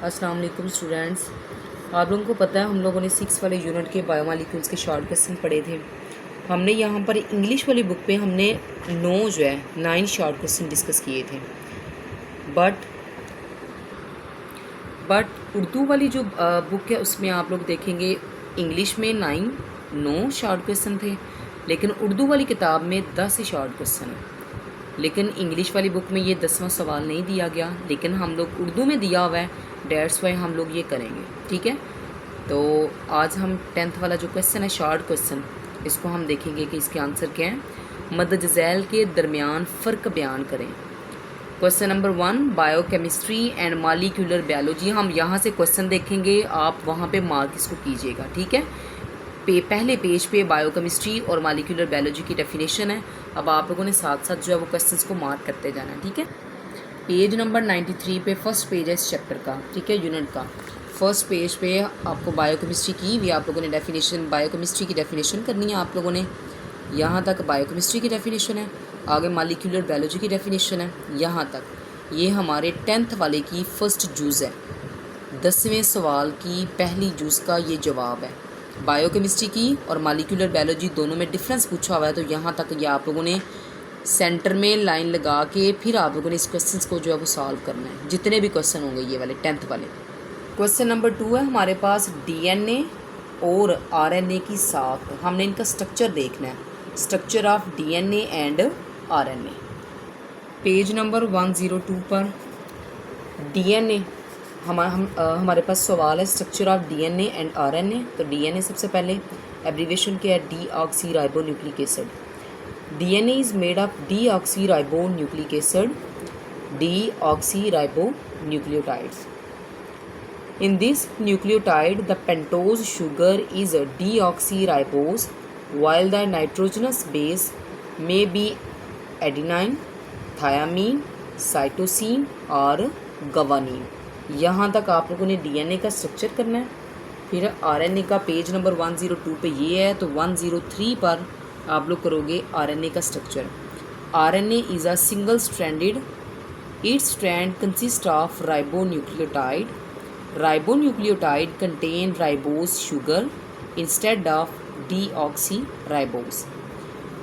अस्सलाम वालेकुम स्टूडेंट्स। आप लोगों को पता है हम लोगों ने 6 वाले यूनिट के बायोमॉलिक्यूल्स के शॉर्ट क्वेश्चन पढ़े थे। हमने यहाँ पर इंग्लिश वाली बुक पे हमने 9 शॉर्ट क्वेश्चन डिस्कस किए थे। बट उर्दू वाली जो बुक है उसमें आप लोग देखेंगे इंग्लिश में 9 शॉर्ट क्वेश्चन थे, लेकिन उर्दू वाली किताब में 10 शॉर्ट क्वेश्चन है। लेकिन इंग्लिश वाली बुक में ये 10वां सवाल नहीं दिया गया, लेकिन हम लोग उर्दू में दिया हुआ है, डेट्स वाई हम लोग ये करेंगे। ठीक है, तो आज हम 10th वाला जो क्वेश्चन है शॉर्ट क्वेश्चन, इसको हम देखेंगे कि इसके आंसर क्या है। मदद झैल के दरमियान फ़र्क बयान करें। Question number 1 biochemistry and molecular biology. हम यहाँ से क्वेश्चन देखेंगे, आप वहाँ पे मार्क इसको कीजिएगा। ठीक है, पहले पेज पे बायोकेमिस्ट्री और मॉलिक्यूलर बायोलॉजी की डेफिनेशन है। अब आप लोगों ने साथ साथ जो है वो क्वेश्चंस को मार्क करते जाना है। ठीक है, पेज नंबर 93 पे फर्स्ट पेज है इस चैप्टर का। ठीक है, यूनिट का फर्स्ट पेज पे आपको बायोकेमिस्ट्री की भी आप लोगों ने डेफिनेशन, बायोकेमिस्ट्री की डेफिनेशन करनी है। आप लोगों ने यहाँ तक बायोकेमिस्ट्री की डेफिनेशन है, आगे मॉलिक्यूलर बायोलॉजी की डेफिनेशन है, यहाँ तक ये हमारे 10th वाले की फर्स्ट जूज़ है। 10वें सवाल की पहली जूज़ का ये जवाब है। बायोकेमिस्ट्री की और मॉलिक्यूलर बायोलॉजी दोनों में डिफरेंस पूछा हुआ है, तो यहाँ तक ये आप लोगों ने सेंटर में लाइन लगा के फिर आप लोगों ने इस क्वेश्चन को जो है वो सॉल्व करना है, जितने भी क्वेश्चन होंगे ये वाले 10th वाले। क्वेश्चन नंबर 2 है हमारे पास डीएनए और आरएनए की साथ, हमने इनका स्ट्रक्चर देखना है, structure of DNA and RNA. Page number 102 पर डीएनए हमारे पास सवाल है structure of DNA and RNA. तो डीएनए सबसे पहले एब्रीविएशन क्या है, deoxyribonucleic acid. DNA is made of deoxyribonucleic acid, deoxyribonucleotides. In this nucleotide, the pentose sugar is a deoxyribose, while the nitrogenous base may be adenine, thiamine, cytosine और guanine। यहाँ तक आप लोगों ने DNA का स्ट्रक्चर करना है। फिर RNA का पेज नंबर 102 पे ये है, तो 103 पर आप लोग करोगे आरएनए का structure. RNA is a single stranded, each strand consist of ribonucleotide. Ribonucleotide contain ribose sugar instead of deoxyribose.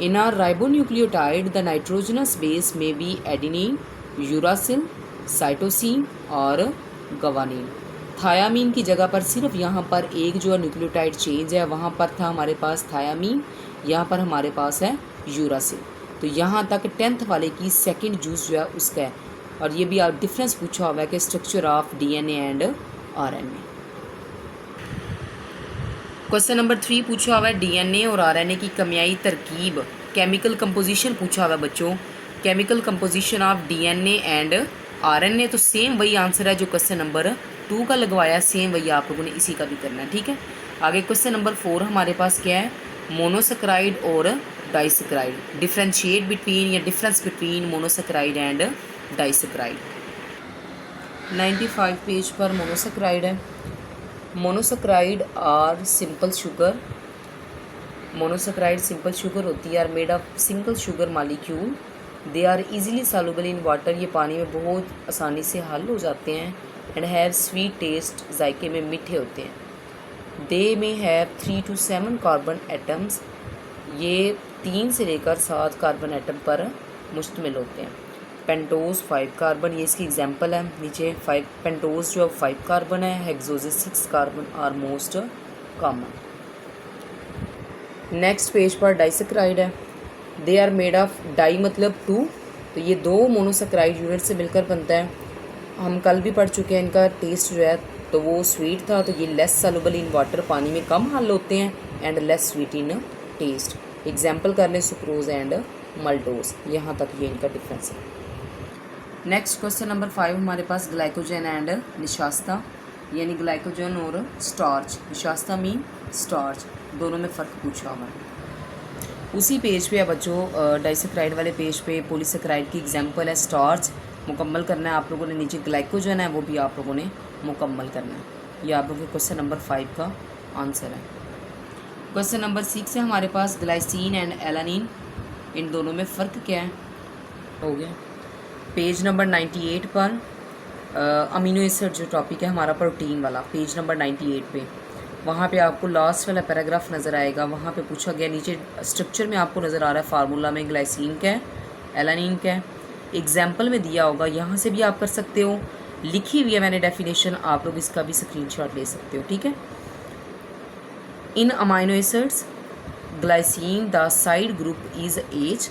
In are ribonucleotide the nitrogenous base में बी एडेनिन, यूरासिल, साइटोसिन और गवानीन। थायामीन की जगह पर सिर्फ यहाँ पर एक जो है न्यूक्लियोटाइड चेंज है, वहाँ पर था हमारे पास थायामीन, यहाँ पर हमारे पास है यूरासिल। तो यहाँ तक 10th वाले की सेकंड जूस जो है उसका है, और ये भी आप डिफरेंस पूछा हुआ है कि structure of DNA and RNA. Question number 3 पूछा हुआ है डीएनए और आरएनए की केमियाई तरकीब, केमिकल कंपोजिशन पूछा हुआ है बच्चों। Chemical composition of DNA and RNA, तो सेम वही आंसर है जो क्वेश्चन नंबर 2 का लगवाया, सेम वही आप लोगों ने इसी का भी करना है। ठीक है, आगे क्वेश्चन नंबर 4 हमारे पास क्या है, मोनोसेक्राइड और डाइसेक्राइड। डिफ्रेंशिएट बिटवीन या difference between monosaccharide and disaccharide. 95 page पर मोनोसेक्राइड है। Monosaccharide are simple sugar, monosaccharide simple sugar होती है, are made of single sugar molecule. They are easily soluble in water, ये पानी में बहुत आसानी से हल हो जाते हैं। एंड हैव स्वीट टेस्ट, जायके में मीठे होते हैं। दे में हैव 3 to 7 कार्बन एटम्स, ये 3 से लेकर 7 कार्बन एटम पर मुश्तमिल होते हैं। पेंटोज 5 कार्बन, ये इसकी एग्जांपल है नीचे। 5 पेंटोज जो 5 कार्बन है, hexoses 6 carbon are most common. Next page पर डाइसेक्राइड है। They are made of, di मतलब 2, तो ये 2 मोनोसेक्राइड यूनिट से मिलकर बनता है। हम कल भी पढ़ चुके हैं, इनका टेस्ट जो है तो वो स्वीट था, तो ये लेस सॉल्युबल इन वाटर, पानी में कम हल होते हैं, and less sweet in taste. Example कर लें सुक्रोज एंड मल्टोज, यहाँ तक ये इनका डिफरेंस है। नेक्स्ट क्वेश्चन नंबर 5 हमारे पास ग्लाइकोजन एंड निशास्ता, यानी ग्लाइकोजन और स्टार्च। निशास्ता मीन स्टार्च, दोनों में फ़र्क पूछा हुआ है। उसी पेज पे है बच्चों, डाइसेक्राइड वाले पेज पे पॉलीसेक्राइड की एग्जांपल है स्टार्च, मुकम्मल करना है आप लोगों ने। नीचे ग्लाइकोजन है वो भी आप लोगों ने मुकम्मल करना है। ये आप लोगों के क्वेश्चन नंबर 5 का आंसर है। क्वेश्चन नंबर 6 है हमारे पास ग्लाइसिन एंड एलानिन, इन दोनों में फ़र्क क्या है, हो गया। पेज नंबर 98 पर अमीनो एसिड जो टॉपिक है हमारा प्रोटीन वाला, पेज नंबर 98 पे, वहाँ पे आपको लास्ट वाला पैराग्राफ नज़र आएगा। वहाँ पे पूछा गया, नीचे स्ट्रक्चर में आपको नज़र आ रहा है फार्मूला में ग्लाइसिन का है, एलानिन का है, एग्जाम्पल में दिया होगा, यहाँ से भी आप कर सकते हो, लिखी हुई है मैंने डेफिनेशन, आप लोग इसका भी स्क्रीनशॉट ले सकते हो, ठीक है। In amino acids glycine the side group is H.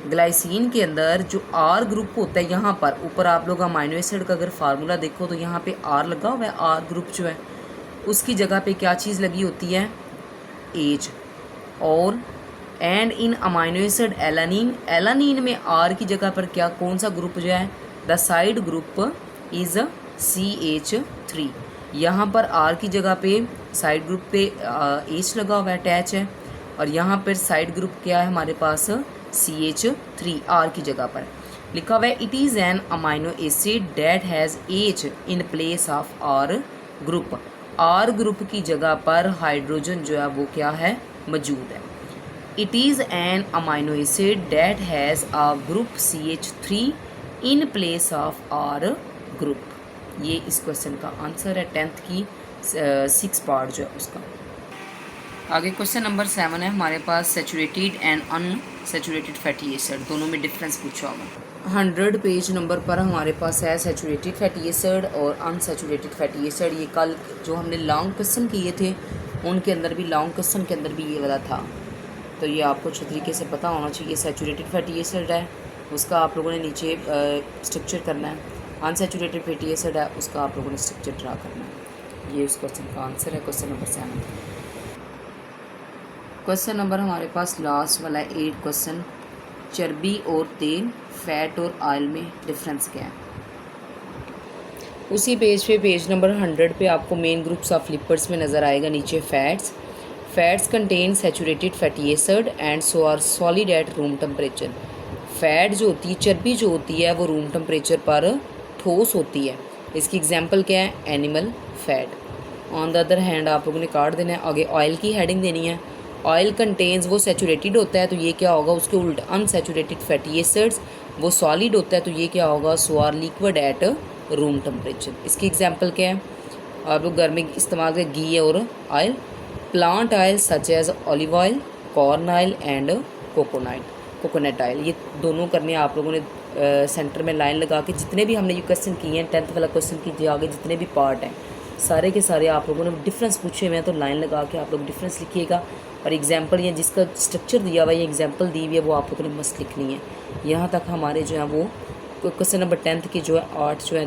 Glycine के अंदर जो आर ग्रुप होता है, यहाँ पर ऊपर आप लोग अमाइनो एसिड का अगर फार्मूला देखो तो यहाँ पे आर लगा हुआ है, आर ग्रुप जो है उसकी जगह पे क्या चीज़ लगी होती है, एच। और and in amino acid alanine, alanine में आर की जगह पर क्या, कौन सा ग्रुप जो है, the side group is CH3। यहाँ पर आर की जगह पे साइड ग्रुप पे एच लगा हुआ है, अटैच है, और यहाँ पर साइड ग्रुप क्या है हमारे पास, CH3 आर की जगह पर लिखा हुआ है। It is an amino acid that has H in place of R group. R group की जगह पर हाइड्रोजन जो है वो क्या है, मौजूद है। It is an amino acid that has R group CH3 in place of R group. ये इस क्वेश्चन का आंसर है, 10th की 6 पार्ट जो है उसका। आगे क्वेश्चन नंबर 7 है हमारे पास, saturated and unsaturated fatty acid, दोनों में डिफरेंस पूछा होगा। 100 पेज नंबर पर हमारे पास है सैचुरेटेड फैटी एसिड और अनसैचुरेटेड फैटी एसिड। ये कल जो हमने लॉन्ग क्वेश्चन किए थे उनके अंदर भी, लॉन्ग क्वेश्चन के अंदर भी ये वाला था, तो ये आपको अच्छे तरीके से पता होना चाहिए। सैचुरेटेड फैटी एसिड है उसका आप लोगों ने नीचे स्ट्रक्चर करना है, अनसैचुरेटेड फैटी एसिड है उसका आप लोगों ने स्ट्रक्चर ड्रा करना है। ये उस क्वेश्चन का आंसर है, क्वेश्चन नंबर 7। क्वेश्चन नंबर हमारे पास लास्ट वाला है 8 क्वेश्चन, चर्बी और तेल, फैट और ऑयल में डिफरेंस क्या है। उसी पेज पे, पेज नंबर 100 पे आपको मेन ग्रुप्स ऑफ लिपिड्स में नज़र आएगा, नीचे fats. Fats contain saturated fatty acid and so are solid at room temperature. Fat जो होती है, चर्बी जो होती है वो रूम टेम्परेचर पर ठोस होती है। इसकी एग्जांपल क्या है, animal fat. On the other hand आप लोगों ने काट देना है। आगे ऑयल की हेडिंग देनी है। ऑयल कंटेन्स, वो सैचुरेटेड होता है तो ये क्या होगा, उसके उल्ट अनसैचुरेटेड फैटी एसिड्स, वो सॉलिड होता है तो ये क्या होगा, so are liquid at room temperature. इसकी एग्जांपल क्या है, आप लोग घर में इस्तेमाल करें घी और oil. Plant oil such as olive oil, corn oil and coconut oil. ये दोनों करने आप लोगों ने सेंटर में लाइन लगा के, जितने भी हमने ये क्वेश्चन किए हैं 10th वाला क्वेश्चन की आगे जितने भी पार्ट हैं सारे के सारे आप लोगों ने डिफरेंस पूछे हुए हैं, तो लाइन लगा के आप लोग डिफरेंस लिखिएगा। और एग्जाम्पल या जिसका स्ट्रक्चर दिया हुआ है, ये एग्जाम्पल दी हुई है, वो आप लोगों ने मस्त लिखनी है। यहाँ तक हमारे जो है वो क्वेश्चन नंबर 10th के जो है 8 जो है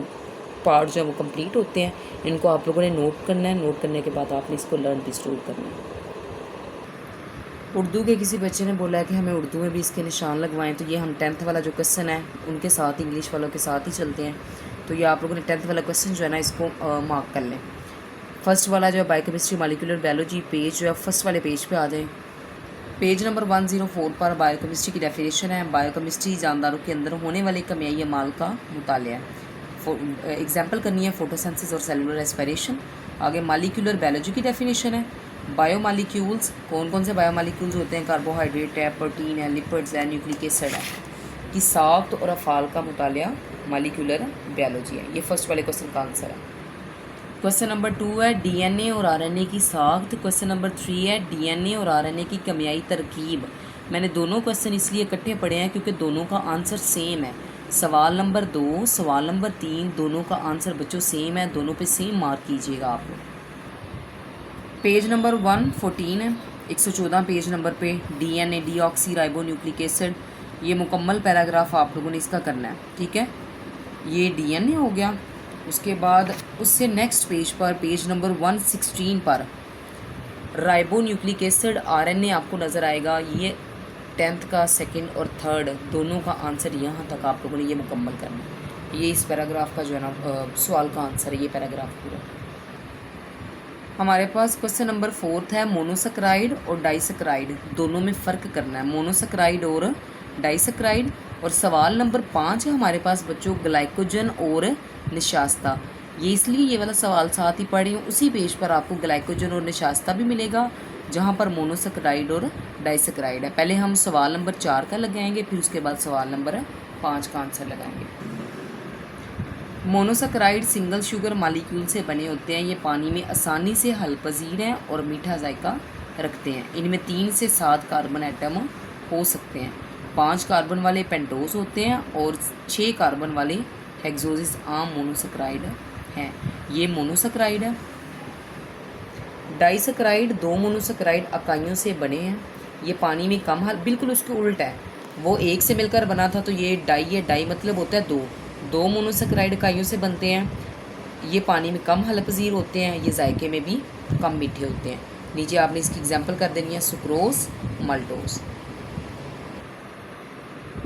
पार्ट जो है वो कंप्लीट होते हैं। इनको आप लोगों ने नोट करना है, नोट करने के बाद आपने इसको लर्न भी स्टोर करना है। उर्दू के किसी बच्चे ने बोला है कि हमें उर्दू में भी इसके निशान लगवाएं, तो ये हम 10th वाला जो क्वेश्चन है उनके साथ, इंग्लिश वालों के साथ ही चलते हैं। तो ये आप लोगों ने 10th वाला क्वेश्चन जो है ना इसको मार्क कर लें। फर्स्ट वाला जो है बायोकेमिस्ट्री मॉलिक्यूलर बायोलॉजी, पेज जो है फर्स्ट वाले पेज पे आ जाएं। पेज नंबर 104 पर बायोकेमिस्ट्री की डेफिनेशन है। बायोकेमिस्ट्री जानदारों के अंदर होने वाले केमियाई अमाल का मुतालिया है। एग्जाम्पल करनी है फोटोसिंथेसिस और सेलुलर रेस्पिरेशन। आगे मॉलिक्यूलर बायोलॉजी की डेफिनेशन है। बायोमॉलिक्यूल्स, कौन कौन से बायोमॉलिक्यूल्स होते हैं, कार्बोहाइड्रेट है, प्रोटीन है, लिपिड्स है, न्यूक्लिक एसिड है, कि साख्त और अफ़ाल का मुतालिया मॉलिक्यूलर बायोलॉजी है। ये फर्स्ट वाले क्वेश्चन का आंसर है। क्वेश्चन नंबर 2 है डीएनए और आरएनए की साख्त। क्वेश्चन नंबर 3 है डीएनए और आरएनए की केमियाई तरकीब। मैंने दोनों क्वेश्चन इसलिए इकट्ठे पढ़े हैं क्योंकि दोनों का आंसर सेम है। सवाल नंबर 2, सवाल नंबर 3, दोनों का आंसर बच्चों सेम है, दोनों पे सेम मार्क कीजिएगा आप लोग। पेज नंबर 114 है, 114 पेज नंबर पे DNA deoxy ribo nucleic acid. ये मुकम्मल पैराग्राफ आप लोगों ने इसका करना है, ठीक है। ये डीएनए हो गया। उसके बाद उससे नेक्स्ट पेज पर, पेज नंबर 116 पर राइबो न्यूक्लिक एसिड आरएनए आपको नज़र आएगा। ये 10th का 2nd और 3rd दोनों का आंसर यहाँ तक आप लोगों ने ये मुकम्मल करना है। ये इस पैराग्राफ का जो है ना सवाल का आंसर है, ये पैराग्राफ पूरा। हमारे पास क्वेश्चन नंबर 4 है मोनोसैकेराइड और डाइसैकेराइड, दोनों में फ़र्क करना है, मोनोसैकेराइड और डाइसैकेराइड। और सवाल नंबर 5 है हमारे पास बच्चों ग्लाइकोजन और निशास्ता। ये इसलिए ये वाला सवाल साथ ही पढ़े हूँ, उसी पेज पर आपको ग्लाइकोजन और निशास्ता भी मिलेगा जहाँ पर मोनोसैकेराइड और डाइसैकेराइड है। पहले हम सवाल नंबर 4 का लगाएंगे, फिर उसके बाद सवाल नंबर 5 का आंसर लगाएंगे। मोनोसैकेराइड सिंगल शुगर मालिक्यूल से बने होते हैं। ये पानी में आसानी से हल पजीर हैं और मीठा जायका रखते हैं। इनमें 3 से 7 कार्बन एटम हो सकते हैं। 5 कार्बन वाले पेंटोस होते हैं और 6 कार्बन वाले हेक्सोसिस आम मोनोसैकेराइड हैं। ये मोनोसैकेराइड है। डाइसैकेराइड 2 मोनोसैकेराइड इकाइयों से बने हैं। ये पानी में कम हल, बिल्कुल उसके उल्ट है। वो एक से मिलकर बना था तो ये डाई है। डाई मतलब होता है दो मोनोसैकेराइड इकाइयों से बनते हैं। ये पानी में कम हल पजीर होते हैं। ये जायके में भी कम मीठे होते हैं। नीचे आपने इसकी एग्जांपल कर देनी है, सुक्रोज, माल्टोज।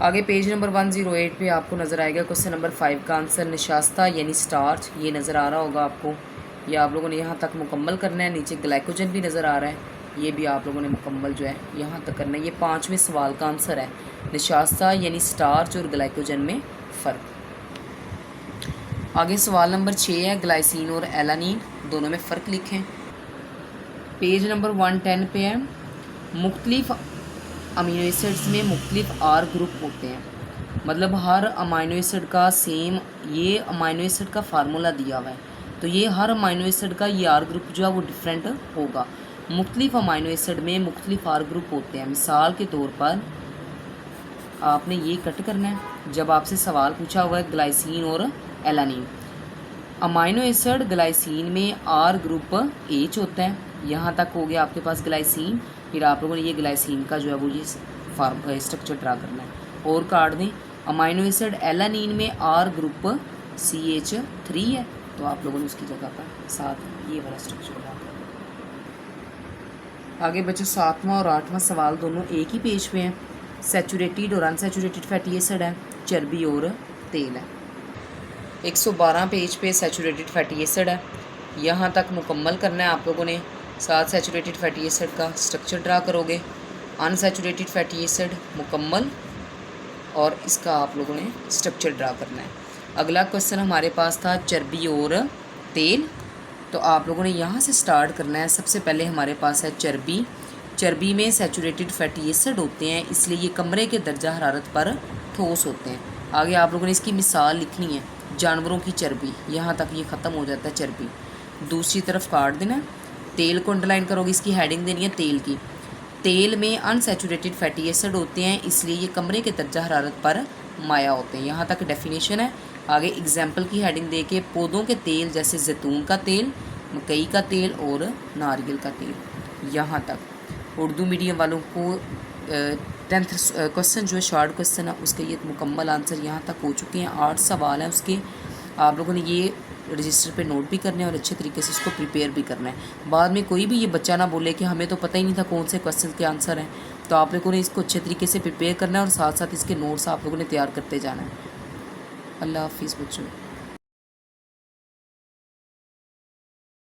आगे पेज नंबर 108 पे आपको नज़र आएगा क्वेश्चन नंबर 5 का आंसर। निशास्ता यानी स्टार्च, ये नज़र आ रहा होगा आपको। ये आप लोगों ने यहाँ तक मुकम्मल करना है। नीचे ग्लाइकोजन भी नज़र आ रहा है, ये भी आप लोगों ने मुकम्मल जो है यहाँ तक करना है। ये 5वें सवाल का आंसर है। निशास्ता यानी स्टार्च और ग्लाइकोजन में फ़र्क। आगे सवाल नंबर 6 है, ग्लाइसिन और एलानीन दोनों में फ़र्क लिखें। पेज नंबर 110 पे है, मुख्तलिफ अमीनो एसिड्स में मुख्तलिफ आर ग्रुप होते हैं। मतलब हर अमाइनो एसिड का सेम, ये अमाइनो एसिड का फार्मूला दिया हुआ है तो ये हर अमाइनो एसिड का ये आर ग्रुप जो है वो डिफरेंट होगा। मुख्तलिफ अमाइनो एसिड में मुख्तलिफ आर ग्रुप होते हैं। मिसाल के तौर पर आपने ये कट करना है जब आपसे सवाल पूछा हुआ है ग्लाइसिन और एलानीन। अमाइनो एसिड ग्लाइसिन में आर ग्रुप एच होता है। यहाँ तक हो गया आपके पास ग्लाइसिन। फिर आप लोगों ने ये ग्लाइसिन का जो है वो ये फार्म स्ट्रक्चर ड्रा करना है और काट दें। अमाइनो एसिड एलानीन में आर ग्रुप CH3 है तो आप लोगों ने उसकी जगह पर साथ ये वाला स्ट्रक्चर ड्रा करना है। आगे बच्चों 7वां और 8वां सवाल दोनों एक ही पेज पे हैं। सैचुरेटेड और अनसैचुरेटेड फैटी एसिड है, चर्बी और तेल है। 112 पेज पे सैचुरेटेड फैटी एसिड है। यहाँ तक मुकम्मल करना है आप लोगों ने। साथ सैचुरेटेड फैटी एसिड का स्ट्रक्चर ड्रा करोगे। अनसैचुरेटेड फैटी एसिड मुकम्मल और इसका आप लोगों ने स्ट्रक्चर ड्रा करना है। अगला क्वेश्चन हमारे पास था चर्बी और तेल। तो आप लोगों ने यहाँ से स्टार्ट करना है। सबसे पहले हमारे पास है चर्बी। चर्बी में सैचुरेटेड फैटी एसिड होते हैं, इसलिए ये कमरे के दर्जा हरारत पर ठोस होते हैं। आगे आप लोगों ने इसकी मिसाल लिखनी है, जानवरों की चर्बी। यहाँ तक ये ख़त्म हो जाता है चर्बी। दूसरी तरफ काट देना। तेल को अंडरलाइन करोगे, इसकी हेडिंग देनी है तेल की। तेल में अनसैचुरेटेड फैटी एसिड होते हैं, इसलिए ये कमरे के दर्जा हरारत पर माया होते हैं। यहाँ तक डेफिनेशन है। आगे एग्जाम्पल की हेडिंग दे के पौधों के तेल जैसे जैतून का तेल, मकई का तेल और नारियल का तेल। यहाँ तक उर्दू मीडियम वालों को 10th क्वेश्चन जो है शॉर्ट क्वेश्चन है उसके ये मुकम्मल आंसर यहाँ तक हो चुके हैं। 8 सवाल हैं उसके। आप लोगों ने ये रजिस्टर पे नोट भी करने हैं और अच्छे तरीके से इसको प्रिपेयर भी करना है। बाद में कोई भी ये बच्चा ना बोले कि हमें तो पता ही नहीं था कौन से क्वेश्चन के आंसर हैं। तो आप लोगों ने इसको अच्छे तरीके से प्रिपेयर करना है और साथ साथ इसके नोट्स आप लोगों ने तैयार करते जाना है। अल्लाह हाफिज़ बच्चों।